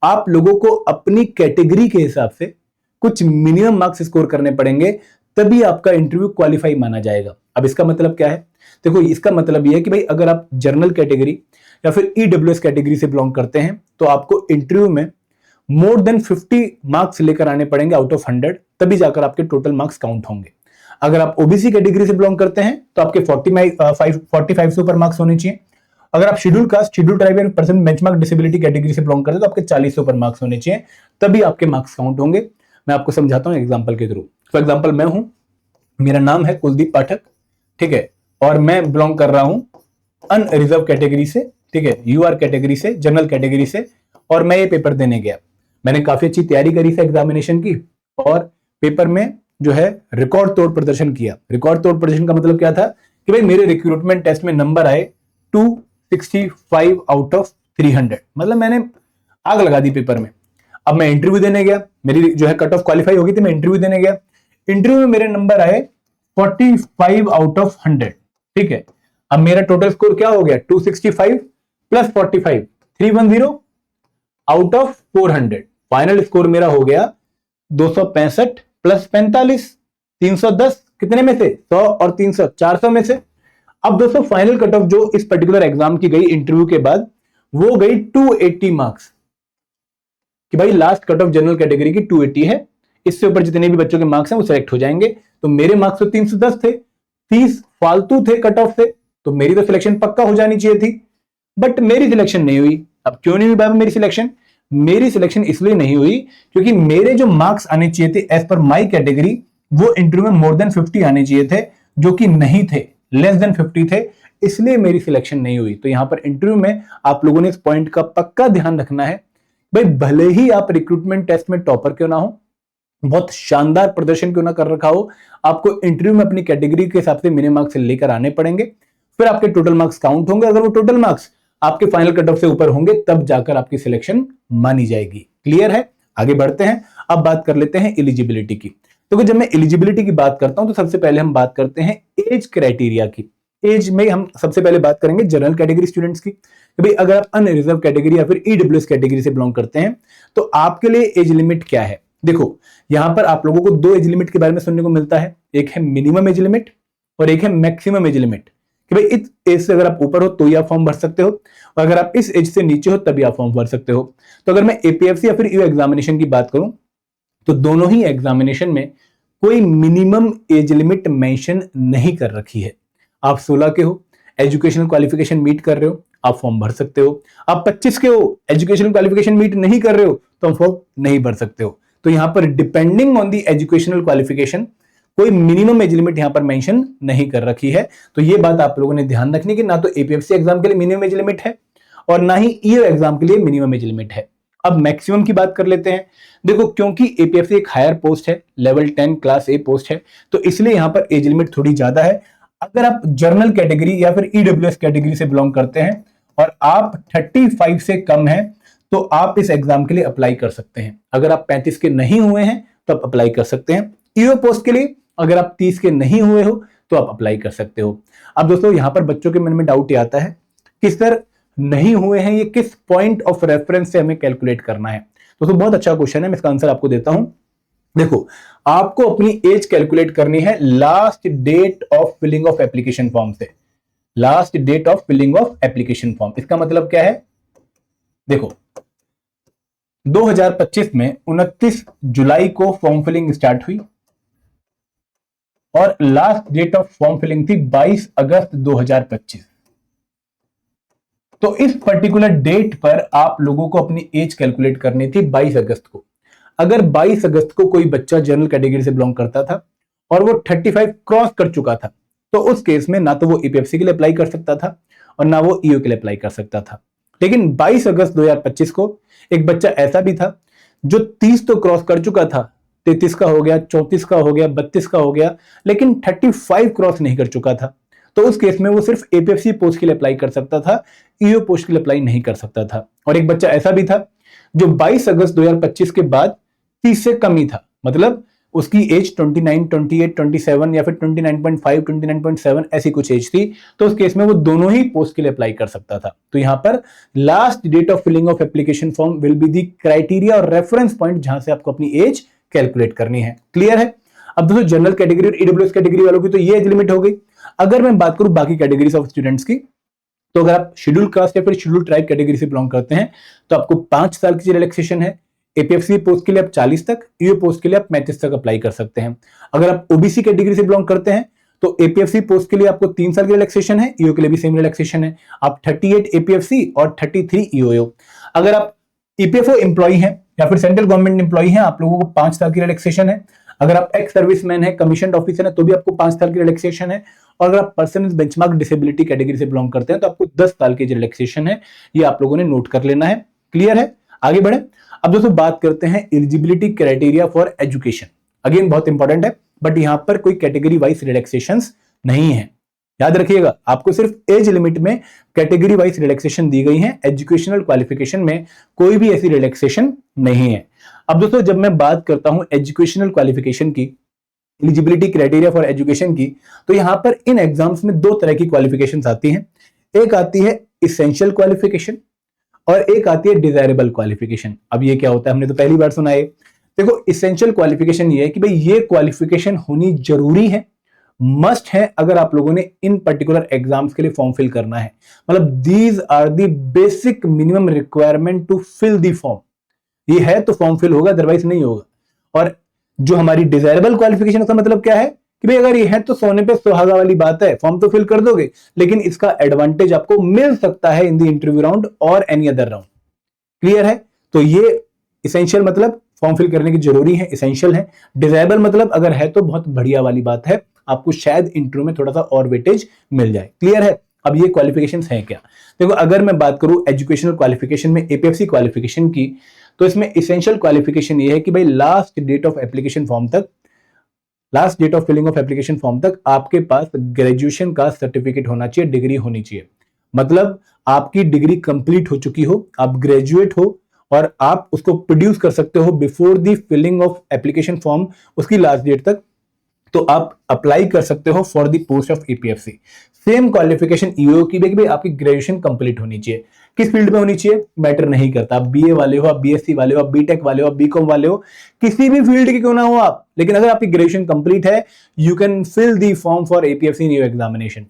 आप लोगों को अपनी कैटेगरी के हिसाब से कुछ मिनिमम मार्क्स स्कोर करने पड़ेंगे, तभी आपका इंटरव्यू क्वालिफाई माना जाएगा। अब इसका मतलब क्या है? देखो इसका मतलब यह है कि भाई अगर आप जनरल कैटेगरी या फिर ईडब्ल्यूएस कैटेगरी से बिलोंग करते हैं तो आपको इंटरव्यू में मोर देन 50 मार्क्स लेकर आने पड़ेंगे आउट ऑफ 100, तभी जाकर आपके टोटल मार्क्स काउंट होंगे। अगर आप ओबीसी कैटेगरी से बिलोंग करते हैं तो आपके 45 से ऊपर मार्क्स होने चाहिए। अगर आप शेड्यूल कास्ट, शेड्यूल ट्राइब या पर्सन बेंचमार्क डिसेबिलिटी कैटेगरी से बिलोंग करते हैं तो आपके 40 से ऊपर मार्क्स होने चाहिए, तभी आपके मार्क्स काउंट होंगे। मैं आपको समझाता हूं एग्जांपल के थ्रू। फॉर एग्जांपल मैं हूं, मेरा नाम है कुलदीप पाठक, ठीक है, और मैं बिलोंग कर रहा हूं अनरिजर्व कैटेगरी से, ठीक है, यूआर कैटेगरी से, जनरल कैटेगरी से, और मैं ये पेपर देने गया। मैंने काफी अच्छी तैयारी करी थी एग्जामिनेशन की, और पेपर में जो है रिकॉर्ड तोड़ प्रदर्शन किया। रिकॉर्ड तोड़ प्रदर्शन का मतलब क्या था कि भाई मेरे रिक्रूटमेंट टेस्ट में नंबर आए 265 आउट ऑफ 300, मतलब मैंने आग लगा दी पेपर में। अब मैं इंटरव्यू देने गया, मेरी जो है कट ऑफ क्वालिफाई हो गई थी, मैं इंटरव्यू देने गया। इंटरव्यू में मेरे नंबर आए 45 आउट ऑफ 100, ठीक है। अब मेरा टोटल स्कोर क्या हो गया? 265 plus 45, 310 out of 400। Final score मेरा हो गया 265 प्लस 45, 310, कितने में से? 100 और 300, 400 में से। अब दोस्तों फाइनल कट ऑफ जो इस पर्टिकुलर एग्जाम की गई इंटरव्यू के बाद, वो गई 280 मार्क्स, कि भाई last cut off general category की 280 है, इससे ऊपर जितने भी बच्चों के मार्क्स हैं वो सिलेक्ट हो जाएंगे। तो मेरे मार्क्स तो 310 थे, 30 फालतू थे कट ऑफ से, तो मेरी तो सिलेक्शन पक्का हो जानी चाहिए थी, बट मेरी सिलेक्शन नहीं हुई। अब क्यों नहीं हुई बाबा मेरी सिलेक्शन? मेरी सिलेक्शन इसलिए नहीं हुई क्योंकि मेरे जो मार्क्स आने चाहिए थे एज पर माई कैटेगरी, वो इंटरव्यू में मोर देन 50 आने चाहिए थे, जो कि नहीं थे, लेस देन 50 थे, इसलिए मेरी सिलेक्शन नहीं हुई। तो यहां पर इंटरव्यू में आप लोगों ने इस पॉइंट का पक्का ध्यान रखना है। भाई भले ही आप रिक्रूटमेंट टेस्ट में टॉपर क्यों ना हो, बहुत शानदार प्रदर्शन क्यों ना कर रखा हो, आपको इंटरव्यू में अपनी कैटेगरी के हिसाब से मिनिमम मार्क्स लेकर आने पड़ेंगे, फिर आपके टोटल मार्क्स काउंट होंगे। अगर वो टोटल मार्क्स आपके फाइनल कट ऑफ से ऊपर होंगे तब जाकर आपकी सिलेक्शन मानी जाएगी। क्लियर है? आगे बढ़ते हैं। अब बात कर लेते हैं एलिजिबिलिटी की। तो जब मैं एलिजिबिलिटी की बात करता हूं तो सबसे पहले हम बात करते हैं एज क्राइटेरिया की। एज में हम सबसे पहले बात करेंगे जनरल कैटेगरी स्टूडेंट्स की। तो भाई अगर आप अनरिजर्व कैटेगरी या फिर ईडब्ल्यूएस कैटेगरी से बिलोंग करते हैं तो आपके लिए एज लिमिट क्या है? देखो, यहां पर आप लोगों को दो एज लिमिट के बारे में सुनने को मिलता है, एक है मिनिमम एज लिमिट और एक है मैक्सिमम एज लिमिट। कि भाई इस एज से अगर आप ऊपर हो तो ही आप फॉर्म भर सकते हो, और अगर आप इस एज से नीचे हो तभी आप फॉर्म भर सकते हो। तो अगर मैं एपीएफसी या फिर ईओ एग्जामिनेशन की बात करूं तो दोनों ही एग्जामिनेशन में कोई मिनिमम एज लिमिट मेंशन नहीं कर रखी है। आप 16 के हो, एजुकेशनल क्वालिफिकेशन मीट कर रहे हो, आप फॉर्म भर सकते हो। आप 25 के हो, एजुकेशनल क्वालिफिकेशन मीट नहीं कर रहे हो तो आप फॉर्म नहीं भर सकते हो। तो यहां पर depending on the educational qualification कोई मिनिमम एज लिमिट यहां पर मेंशन नहीं कर रखी है। तो ये बात आप लोगों ने ध्यान रखनी कि ना तो एपीएफसी एग्जाम के लिए मिनिमम एज लिमिट है और ना ही ईओ एग्जाम के लिए मिनिमम एज लिमिट है। अब मैक्सिमम की बात कर लेते हैं। देखो, क्योंकि एपीएफसी एक हायर पोस्ट है, लेवल 10 क्लास ए पोस्ट है, तो इसलिए यहां पर एज लिमिट थोड़ी ज्यादा है। अगर आप जनरल कैटेगरी या फिर ईडब्ल्यूएस कैटेगरी से बिलोंग करते हैं और आप 35 से कम हैं तो आप इस एग्जाम के लिए अप्लाई कर सकते हैं। अगर आप 35 के नहीं हुए हैं तो आप अप्लाई कर सकते हैं। ईओ पोस्ट के लिए अगर आप 30 के नहीं हुए हो तो आप अप्लाई कर सकते हो। अब दोस्तों, यहां पर बच्चों के मन में डाउट ये आता है कि सर नहीं हुए हैं, ये किस पॉइंट ऑफ रेफरेंस से हमें कैलकुलेट करना है? दोस्तों बहुत अच्छा क्वेश्चन है, मैं इसका आंसर आपको देता हूं। देखो, आपको अपनी एज कैलकुलेट करनी है last date of filling of application form से। Last date of filling of application form, इसका मतलब क्या है? देखो, 2025 में 29 जुलाई को फॉर्म फिलिंग स्टार्ट हुई और last date of form filling थी 22 अगस्त 2025। तो इस पर्टिकुलर डेट पर आप लोगों को अपनी एज कैलकुलेट करनी थी 22 अगस्त को। अगर 22 अगस्त को कोई बच्चा जनरल कैटेगरी से बिलोंग करता था और वो 35 क्रॉस कर चुका था तो उस केस में ना तो वो ईपीएफसी के लिए अप्लाई कर सकता था और ना वो ईओ के लिए अप्लाई कर सकता था। लेकिन 22 अगस्त 2025 को एक बच्चा ऐसा भी था जो 30 तो क्रॉस कर चुका था, 33 का हो गया, 34 का हो गया, 32 का हो गया, लेकिन 35 क्रॉस नहीं कर चुका था। तो उस केस में वो सिर्फ एपीएफसी पोस्ट के लिए अप्लाई कर सकता था, ईओ पोस्ट के लिए अप्लाई नहीं कर सकता था। और एक बच्चा ऐसा भी था जो 22 अगस्त 2025 के बाद 30 से कम ही था, मतलब उसकी एज 29, 28, 27 या फिर 29.5, 29.7 ऐसी कुछ एज थी। तो उस केस में वो दोनों ही पोस्ट के लिए अप्लाई कर सकता था। तो यहां पर last date of filling of application form will be the criteria और रेफरेंस पॉइंट जहां से आपको अपनी एज कैलकुलेट करनी है। क्लियर है? अब दोस्तों, जनरल कैटेगरी और ईडब्ल्यूएस कैटेगरी वालों की तो ये एज लिमिट हो गई। अगर मैं बात करूं बाकी कैटेगरीज ऑफ स्टूडेंट्स की, तो अगर आप शेड्यूल कास्ट या फिर शेड्यूल ट्राइब कैटेगरी से बिलोंग करते हैं तो आपको 5 साल की रिलैक्सेशन है। एपीएफसी पोस्ट के लिए आप 40 तक, ईओ पोस्ट के लिए आप 35 तक अप्लाई कर सकते हैं। अगर आप ओबीसी कैटेगरी से बिलोंग करते हैं तो एपीएफसी पोस्ट के लिए आपको 3 साल की रिलैक्सेशन है, ईओ के लिए भी सेम रिलैक्सेशन है। आप 38 एपीएफसी और 33 ईओ। अगर आप ईपीएफओ एम्प्लॉय हैं या फिर सेंट्रल गवर्नमेंट एम्प्लॉय हैं, आप लोगों को 5 साल की रिलैक्सेशन है। अगर आप एक्स सर्विसमैन है, कमीशन ऑफिसर है, तो भी आपको 5 साल की रिलैक्सेशन है। और अगर आप person with benchmark disability category से बिलोंग करते हैं तो आपको 10 साल की रिलैक्सेशन है। ये आप लोगों ने नोट कर लेना है। क्लियर है? आगे बढ़े। अब दोस्तों बात करते हैं eligibility criteria for education. Again बहुत इंपॉर्टेंट है, बट यहां पर कोई कैटेगरी वाइज रिलैक्सेशंस नहीं है। याद रखिएगा, आपको सिर्फ एज लिमिट में कैटेगरी वाइज रिलैक्सेशन दी गई है, एजुकेशनल क्वालिफिकेशन में कोई भी ऐसी रिलैक्सेशन नहीं है। अब दोस्तों, जब मैं बात करता हूं एजुकेशनल क्वालिफिकेशन की, एलिजिबिलिटी क्राइटेरिया फॉर एजुकेशन की, तो यहां पर इन एग्जाम्स में 2 तरह की क्वालिफिकेशंस आती हैं। एक आती है इसेंशियल क्वालिफिकेशन और एक आती है डिजायरेबल क्वालिफिकेशन। अब ये क्या होता है, हमने तो पहली बार सुना है। देखो, इसेंशियल क्वालिफिकेशन ये है कि भाई ये क्वालिफिकेशन होनी जरूरी है, मस्ट है, अगर आप लोगों ने इन पर्टिकुलर एग्जाम्स के लिए फॉर्म फिल करना है। मतलब these are the basic minimum requirement to fill the form. ये है तो फॉर्म फिल होगा, अदरवाइज नहीं होगा। और जो हमारी डिजायरेबल क्वालिफिकेशन का मतलब क्या है कि भाई अगर ये है तो सोने पे सुहागा वाली बात है, फॉर्म तो फिल कर दोगे, लेकिन इसका एडवांटेज आपको मिल सकता है इन द इंटरव्यू राउंड और एनी अदर राउंड। क्लियर है? तो ये इसेंशियल मतलब फॉर्म फिल करने की जरूरी है, इसेंशियल है। डिजायरेबल मतलब अगर है तो बहुत बढ़िया वाली बात है, आपको शायद इंटरव्यू में थोड़ा सा और वेटेज मिल जाए। क्लियर है? अब ये क्वालिफिकेशंस हैं क्या? देखो, अगर मैं बात करूं एजुकेशनल क्वालिफिकेशन में एपीएफसी क्वालिफिकेशन की, तो इसमें इसेंशियल क्वालिफिकेशन ये है कि भाई last date of application form तक, last date of filling of application form तक आपके पास ग्रेजुएशन का सर्टिफिकेट होना चाहिए, डिग्री होनी चाहिए। मतलब आपकी डिग्री कंप्लीट हो चुकी हो, आप ग्रेजुएट हो और आप उसको प्रोड्यूस कर सकते हो before the filling of application form, उसकी लास्ट डेट तक, तो आप अप्लाई कर सकते हो for the post of APFC. Same qualification EO की भी आपकी ग्रेजुएशन कंप्लीट होनी चाहिए। किस फील्ड में होनी चाहिए मैटर नहीं करता, आप बीए वाले हो, आप बीएससी वाले हो, आप बीटेक वाले हो, आप बीकॉम वाले हो, किसी भी फील्ड के क्यों ना हो आप, लेकिन अगर आपकी ग्रेजुएशन कंप्लीट है, you can fill the form for APFC in EO examination.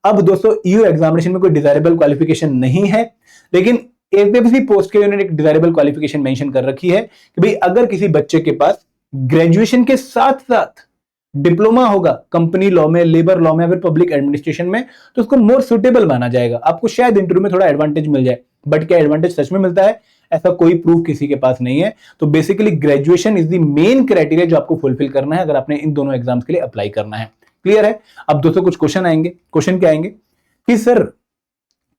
अब दोस्तों ईओ एग्जामिनेशन में कोई डिजायरेबल क्वालिफिकेशन नहीं है, लेकिन एपीएफसी पोस्ट के उन्होंने एक डिजायरेबल क्वालिफिकेशन मेंशन कर रखी है कि भाई अगर किसी बच्चे के पास ग्रेजुएशन के साथ साथ डिप्लोमा होगा कंपनी लॉ में, लेबर लॉ में, अगर पब्लिक एडमिनिस्ट्रेशन में, तो उसको मोर सुटेबल माना जाएगा। आपको शायद इंटरव्यू में थोड़ा एडवांटेज मिल जाए, बट क्या एडवांटेज सच में मिलता है, ऐसा कोई प्रूफ किसी के पास नहीं है। तो basically graduation is the main criteria जो आपको फुलफिल करना है अगर आपने इन दोनों एग्जाम्स के लिए अप्लाई करना है। क्लियर है? अब दोस्तों कुछ क्वेश्चन आएंगे। क्वेश्चन क्या आएंगे कि सर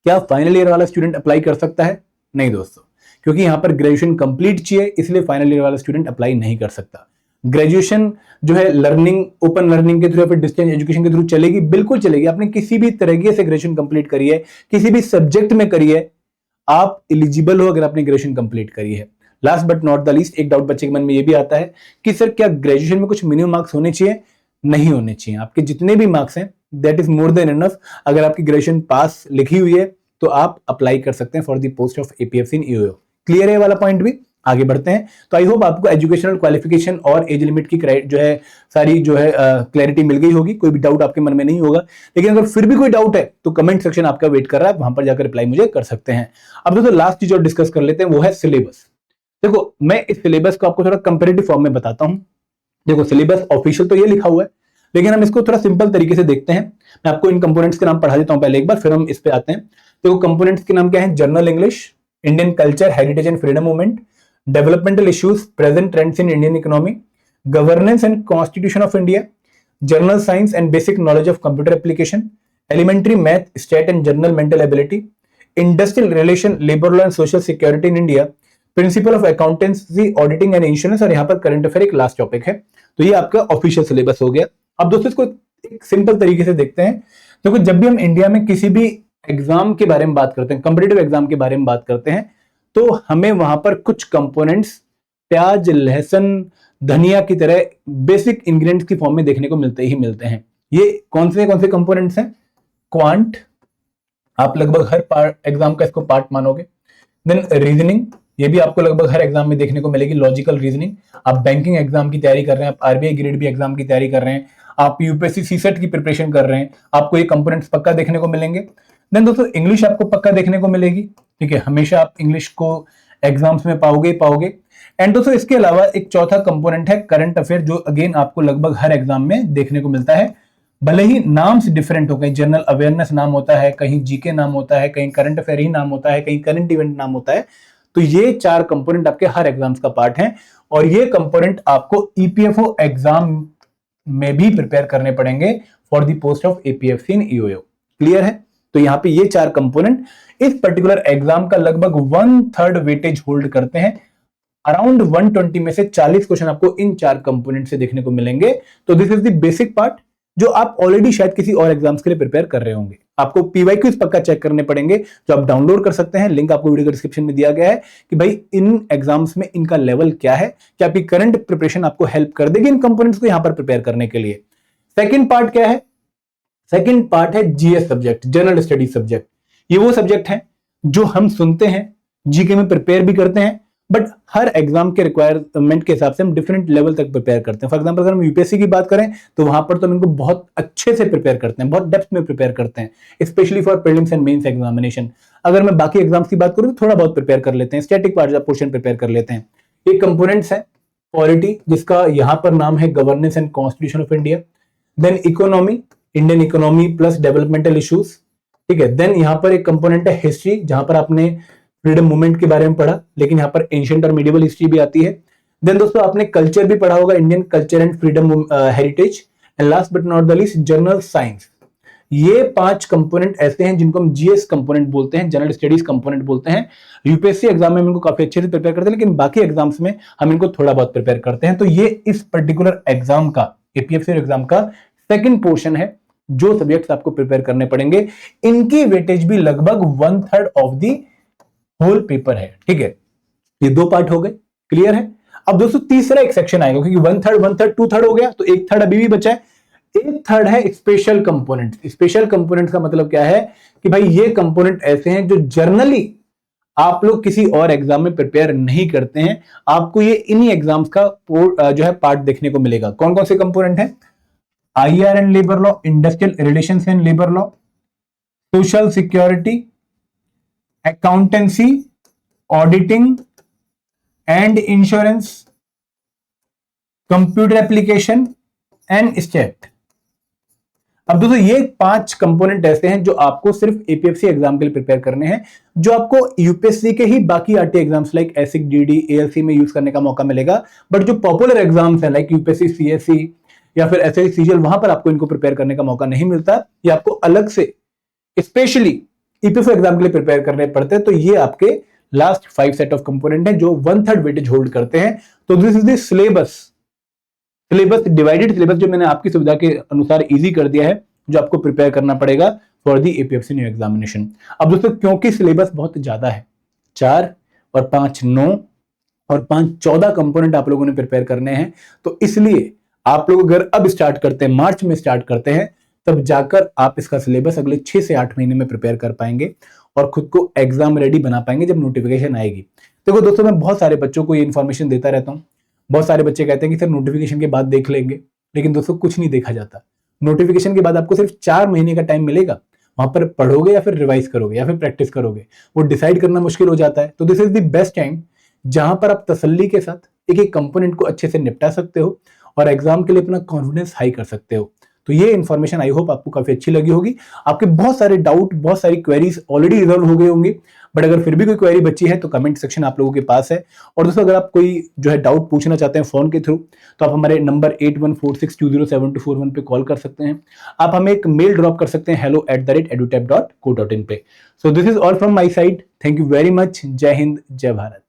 क्या फाइनल ईयर वाला स्टूडेंट अप्लाई कर सकता है? नहीं दोस्तों, क्योंकि यहां पर ग्रेजुएशन कंप्लीट चाहिए, इसलिए फाइनल ईयर वाला स्टूडेंट अप्लाई नहीं कर सकता। ग्रेजुएशन जो है लर्निंग, ओपन लर्निंग के थ्रू या फिर डिस्टेंस एजुकेशन के थ्रू चलेगी, बिल्कुल चलेगी। आपने किसी भी तरीके से ग्रेजुएशन कंप्लीट करी है, किसी भी सब्जेक्ट में करी है, आप एलिजिबल हो अगर आपने ग्रेजुएशन कंप्लीट करी है। Last but not the least, एक डाउट बच्चे के मन में ये भी आता है कि सर क्या ग्रेजुएशन में कुछ मिनिमम मार्क्स होने चाहिए? नहीं होने चाहिए। आपके जितने भी मार्क्स हैं that is more than enough. अगर आपकी ग्रेजुएशन पास लिखी हुई है तो आप अप्लाई कर सकते हैं for the post of APFC in EO. Clear है वाला पॉइंट भी? आगे बढ़ते हैं। तो आई होप आपको एजुकेशनल क्वालिफिकेशन और एज लिमिट की जो है सारी जो है क्लैरिटी मिल गई होगी, कोई भी डाउट आपके मन में नहीं होगा। लेकिन अगर फिर भी कोई डाउट है तो कमेंट सेक्शन आपका वेट कर रहा है, वहां पर जाकर रिप्लाई मुझे कर सकते हैं। अब दोस्तों लास्ट चीज और डिस्कस कर लेते हैं, वो है सिलेबस। देखो मैं इस सिलेबस को आपको थोड़ा कंपेरेटिव फॉर्म में बताता हूं। देखो सिलेबस ऑफिशियल तो ये लिखा हुआ है, लेकिन हम इसको थोड़ा सिंपल तरीके से देखते हैं। मैं आपको इन कंपोनेंट्स के नाम पढ़ा देता हूं पहले एक बार, फिर हम इस पे आते हैं। देखो कंपोनेंट्स के नाम क्या है? General English, Indian culture, heritage and freedom movement, developmental issues, present trends in Indian economy, governance and constitution of India, general science and basic knowledge of computer application, elementary math, state and general mental ability, industrial relation, labour law and social security in India, principle of accountancy, auditing and insurance, और यहाँ पर current affair एक last topic है। तो ये आपका official syllabus हो गया। अब दोस्तों इसको एक सिंपल तरीके से देखते हैं। देखो जब भी हम इंडिया में किसी भी एग्जाम के बारे में बात करते हैं, कंपटीटिव एग्जाम के बारे में बात करते हैं, तो हमें वहां पर कुछ कंपोनेंट्स प्याज, लहसुन, धनिया की तरह बेसिक इंग्रेडिएंट्स की फॉर्म में देखने को मिलते ही मिलते हैं। ये कौन से कंपोनेंट्स हैं? क्वांट, आप लगभग हर एग्जाम का इसको पार्ट मानोगे। देन रीजनिंग, ये भी आपको लगभग हर एग्जाम में देखने को मिलेगी, लॉजिकल रीजनिंग। आप बैंकिंग एग्जाम की तैयारी कर रहे हैं, आप आरबीआई ग्रेड बी एग्जाम की तैयारी कर रहे हैं, आप यूपीएससी सीसेट की प्रिपरेशन कर रहे हैं, आपको ये कंपोनेंट्स पक्का देखने को मिलेंगे। देन दोस्तों इंग्लिश आपको पक्का देखने को मिलेगी, ठीक है, हमेशा आप इंग्लिश को एग्जाम्स में पाओगे। एंड दोस्तों इसके अलावा एक चौथा कंपोनेंट है करंट अफेयर, जो अगेन आपको लगभग हर एग्जाम में देखने को मिलता है। भले ही नाम से डिफरेंट हो, कहीं जनरल अवेयरनेस नाम होता है, कहीं जीके नाम होता है, कहीं करंट अफेयर ही नाम होता है, कहीं करंट इवेंट नाम होता है। तो ये चार कंपोनेंट आपके हर एग्जाम्स का पार्ट हैं, और ये कंपोनेंट आपको ईपीएफओ एग्जाम में भी प्रिपेयर करने पड़ेंगे for the post of APFC in EO. Clear है? तो यहाँ पे ये चार कंपोनेंट इस पर्टिकुलर एग्जाम का लगभग 1/3 वेटेज होल्ड करते हैं। अराउंड 120 में से 40 क्वेश्चन आपको इन चार कंपोनेंट से देखने को मिलेंगे। तो this is the basic part जो आप ऑलरेडी शायद किसी और एग्जाम्स के लिए प्रिपेयर कर रहे होंगे। आपको पीवाईक्यूज पक्का चेक करने पड़ेंगे, जो आप डाउनलोड कर सकते हैं, लिंक आपको वीडियो के डिस्क्रिप्शन में दिया गया है कि भाई इन एग्जाम्स में इनका लेवल क्या है, क्या आपकी करंट प्रिपरेशन आपको हेल्प कर देगी इन कंपोनेंट्स को यहां पर प्रिपेयर करने के लिए। सेकंड पार्ट क्या है? सेकंड पार्ट है GS subject, general study subject. ये वो सब्जेक्ट है जो हम सुनते हैं, जीके में प्रिपेयर भी करते हैं, बट हर एग्जाम के रिक्वायरमेंट के हिसाब से हम डिफरेंट लेवल तक प्रिपेयर करते हैं। फॉर एग्जांपल अगर हम यूपीएससी की बात करें तो वहां पर तो हम इनको बहुत अच्छे से प्रिपेयर करते हैं, बहुत डेप्थ में प्रिपेयर करते हैं, specially for prelims and mains examination. अगर मैं बाकी एग्जाम्स की बात करूं तो थोड़ा बहुत प्रिपेयर कर लेते हैं, स्टैटिक पोर्शन प्रिपेयर कर लेते हैं। ये कंपोनेंट्स है पॉलिटी, जिसका यहां पर नाम है governance and constitution of India. Then economy, Indian economy plus developmental issues, ठीक है। देन यहां पर एक कंपोनेंट है हिस्ट्री, जहां पर आपने फ्रीडम मूवमेंट के बारे में पढ़ा, लेकिन यहाँ पर एंशिएंट और मिडिवल हिस्ट्री भी आती है। देन दोस्तों आपने कल्चर भी पढ़ा होगा, Indian culture and freedom heritage. And last but not the least general science. ये 5 कंपोनेंट ऐसे हैं जिनको हम जीएस कंपोनेंट बोलते हैं, जनरल स्टडीज कंपोनेंट बोलते हैं। यूपीएससी एग्जाम में हम इनको काफी अच्छे से प्रिपेयर करते हैं, लेकिन बाकी एग्जाम्स में हम इनको थोड़ा बहुत प्रिपेयर करते हैं। तो ये इस पर्टिकुलर एग्जाम का, एपीएफसी एग्जाम का सेकंड पोर्शन है, जो सब्जेक्ट्स आपको प्रिपेयर करने पड़ेंगे, इनकी वेटेज भी लगभग 1/3 ऑफ दी होल पेपर है। ठीक है, ये दो पार्ट हो गए, क्लियर है। अब दोस्तों तीसरा एक सेक्शन आएगा, क्योंकि 1/3 2/3 हो गया, तो 1/3 अभी भी बचा है। 1/3 है स्पेशल कंपोनेंट। स्पेशल कंपोनेंट का मतलब क्या है कि भाई ये कंपोनेंट ऐसे हैं जो जर्नली आप लोग किसी और एग्जाम में प्रिपेयर नहीं करते हैं, आपको ये इन्हीं एग्जाम्स का जो है पार्ट देखने को मिलेगा। कौन कौन से कंपोनेंट है? IR and labour law, industrial relations and labour law, social security, accountancy, auditing and insurance, computer application and state. अब दोस्तों ये 5 कंपोनेंट ऐसे हैं जो आपको सिर्फ एपीएफसी एग्जाम के लिए प्रिपेयर करने हैं, जो आपको यूपीएससी के ही बाकी RT exams like एसिक, DD, ALC में यूज करने का मौका मिलेगा। बट जो पॉपुलर एग्जाम्स हैं लाइक यूपीएससी, सीएससी या फिर एसआई, सीजीएल, वहां पर आपको इनको प्रिपेयर करने का मौका नहीं मिलता। ये आपको अलग से स्पेशली ईपीएफसी एग्जाम के लिए प्रिपेयर करने पड़ते हैं। तो ये आपके लास्ट 5 सेट ऑफ कंपोनेंट हैं जो 1/3 वेटेज होल्ड करते हैं। तो this is the syllabus divided syllabus जो मैंने आपकी सुविधा के अनुसार इजी कर दिया है, जो आपको प्रिपेयर करना पड़ेगा for the APFC new examination. अब दोस्तों क्योंकि सिलेबस बहुत ज्यादा है, 4 और 5 9 और 5 14 कंपोनेंट आप लोगों ने प्रिपेयर करने हैं, तो इसलिए आप लोग अगर अब स्टार्ट करते हैं, मार्च में स्टार्ट करते हैं, तब जाकर आप इसका सिलेबस अगले 6 से 8 महीने में प्रिपेयर कर पाएंगे और खुद को एग्जाम रेडी बना पाएंगे जब नोटिफिकेशन आएगी। देखो दोस्तों, मैं बहुत सारे बच्चों को ये इन्फॉर्मेशन देता रहता हूँ। बहुत सारे बच्चे कहते हैं कि सर नोटिफिकेशन के बाद देख लेंगे, लेकिन दोस्तों कुछ नहीं देखा जाता। नोटिफिकेशन के बाद आपको सिर्फ 4 महीने का टाइम मिलेगा, वहां पर पढ़ोगे या फिर रिवाइज करोगे या फिर प्रैक्टिस करोगे, वो डिसाइड करना मुश्किल हो जाता है। तो this is the best time जहां पर आप तसल्ली के साथ एक एक कंपोनेंट को अच्छे से निपटा सकते हो और एग्जाम के लिए अपना कॉन्फिडेंस हाई कर सकते हो। तो ये इन्फॉर्मेशन आई होप आपको काफी अच्छी लगी होगी। आपके बहुत सारे डाउट, बहुत सारी क्वेरीज ऑलरेडी रिजॉल्व हो गए होंगे, बट अगर फिर भी कोई क्वेरी बची है तो कमेंट सेक्शन आप लोगों के पास है। और दोस्तों अगर आप कोई जो है डाउट पूछना चाहते हैं फोन के थ्रू, तो आप हमारे नंबर 8146207241 पे कॉल कर सकते हैं। आप हमें एक मेल ड्रॉप कर सकते हैं hello@edutap.co.in पे। So this is all from my side. Thank you very much. जय हिंद, जय भारत।